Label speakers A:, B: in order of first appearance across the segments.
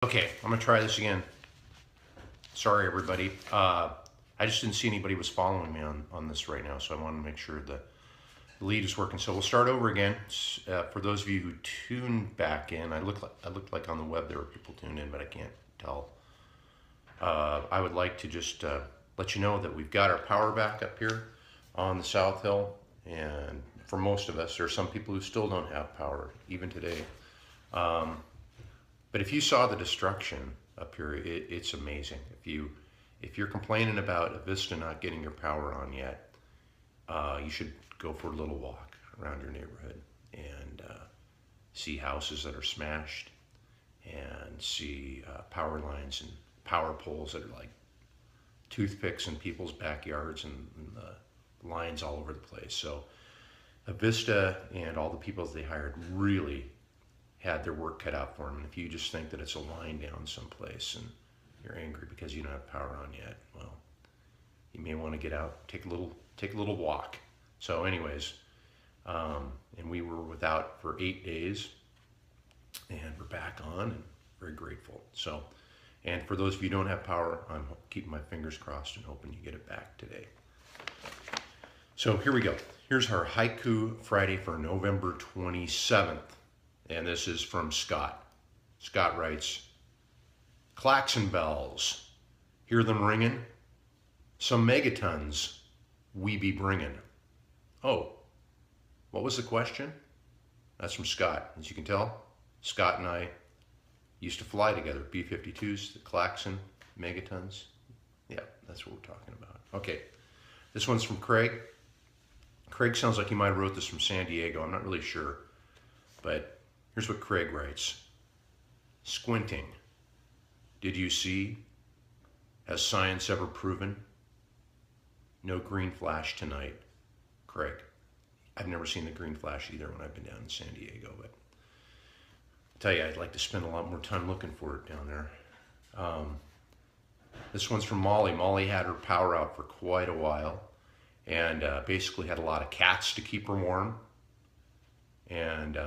A: Okay, I'm gonna try this again. Sorry, everybody. I just didn't see anybody was following me on this right now, so I want to make sure the lead is working. So we'll start over again. For those of you who tuned back in, I looked like on the web there were people tuned in, but I can't tell. I would like to just let you know that we've got our power back up here on the South Hill, and for most of us, there are some people who still don't have power even today. But if you saw the destruction up here, it's amazing. If you're complaining about Vista not getting your power on yet, you should go for a little walk around your neighborhood and see houses that are smashed and see power lines and power poles that are like toothpicks in people's backyards and lines all over the place. So Vista and all the people they hired really had their work cut out for them. And if you just think that it's a line down someplace and you're angry because you don't have power on yet, well, you may want to get out, take a little walk. So anyways, and we were without for 8 days, and we're back on and very grateful. So, and for those of you who don't have power, I'm keeping my fingers crossed and hoping you get it back today. So here we go. Here's our Haiku Friday for November 27th. And this is from Scott. Scott writes, klaxon bells, hear them ringing, some megatons we be bringing. Oh, what was the question? That's from Scott. As you can tell, Scott and I used to fly together, B-52s, the klaxon, megatons. Yeah, that's what we're talking about. Okay, this one's from Craig. Craig sounds like he might have wrote this from San Diego. I'm not really sure, but here's what Craig writes. Squinting. Did you see? Has science ever proven? No green flash tonight. Craig. I've never seen the green flash either when I've been down in San Diego, but I tell you, I'd like to spend a lot more time looking for it down there. This one's from Molly. Molly had her power out for quite a while and basically had a lot of cats to keep her warm. And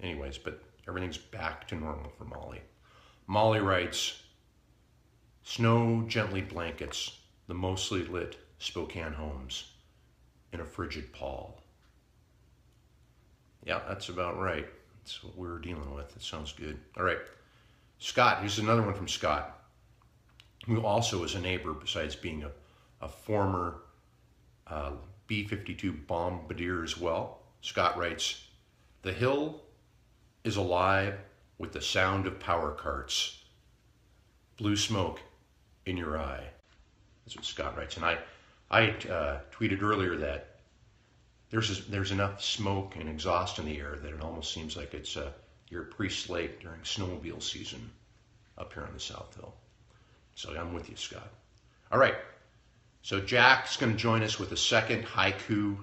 A: anyways, but everything's back to normal for Molly. Molly writes, snow gently blankets the mostly lit Spokane homes in a frigid pall. Yeah, that's about right. That's what we were dealing with. It sounds good. All right. Scott, here's another one from Scott, who also is a neighbor besides being a former B-52 bombardier as well. Scott writes, the hill is alive with the sound of power carts. Blue smoke in your eye. That's what Scott writes. And I tweeted earlier that there's enough smoke and exhaust in the air that it almost seems like it's you're at Priest Lake during snowmobile season up here on the South Hill. So I'm with you, Scott. All right. So Jack's going to join us with a second haiku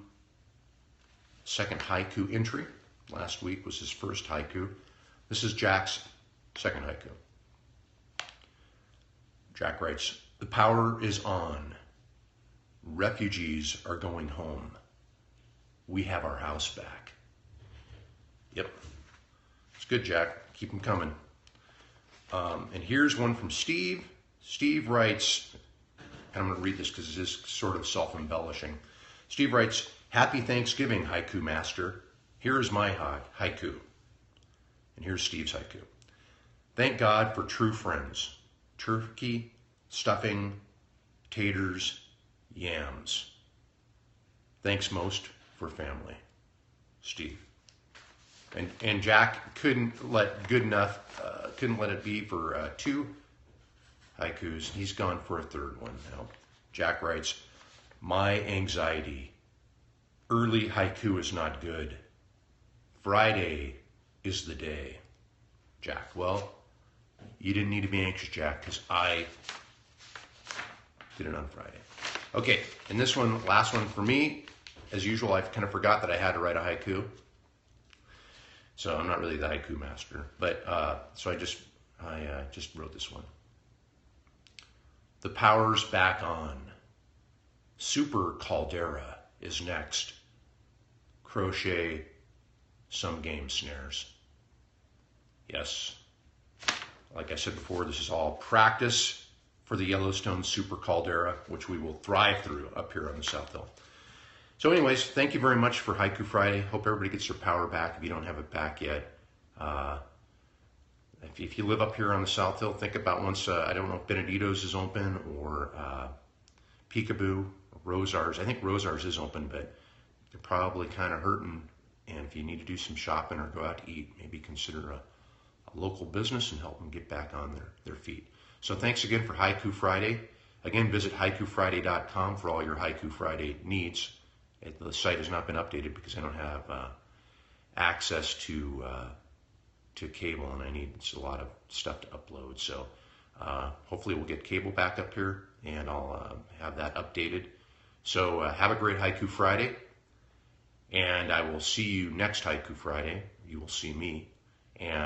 A: entry. Last week was his first haiku. This is Jack's second haiku. Jack writes, the power is on. Refugees are going home. We have our house back. Yep. It's good, Jack. Keep them coming. And here's one from Steve. Steve writes, and I'm going to read this because it is sort of self-embellishing. Steve writes, happy Thanksgiving, haiku master. Here is my haiku. And here's Steve's haiku. Thank God for true friends. Turkey, stuffing, taters, yams. Thanks most for family. Steve. And Jack couldn't let it be for two haikus. He's gone for a third one now. Jack writes, my anxiety. Early haiku is not good. Friday is the day. Jack, well, you didn't need to be anxious, Jack, because I did it on Friday. Okay, and this one, last one for me. As usual, I kind of forgot that I had to write a haiku. So I'm not really the haiku master, but so I just wrote this one. The power's back on. Super Caldera is next. Crochet some game snares. Yes, Like I said before, this is all practice for the Yellowstone Super Caldera, which we will thrive through up here on the South Hill. So anyways, thank you very much for Haiku Friday. Hope everybody gets their power back if you don't have it back yet. If you live up here on the South Hill, think about once, I don't know if Benedito's is open or Peekaboo, Rosar's. I think Rosar's is open, but they're probably kind of hurting. And if you need to do some shopping or go out to eat, maybe consider a local business and help them get back on their feet. So thanks again for Haiku Friday. Again, visit haikufriday.com for all your Haiku Friday needs. The site has not been updated because I don't have access to cable, and I need a lot of stuff to upload. So hopefully we'll get cable back up here, and I'll have that updated. So have a great Haiku Friday, and I will see you next Haiku Friday. You will see me, and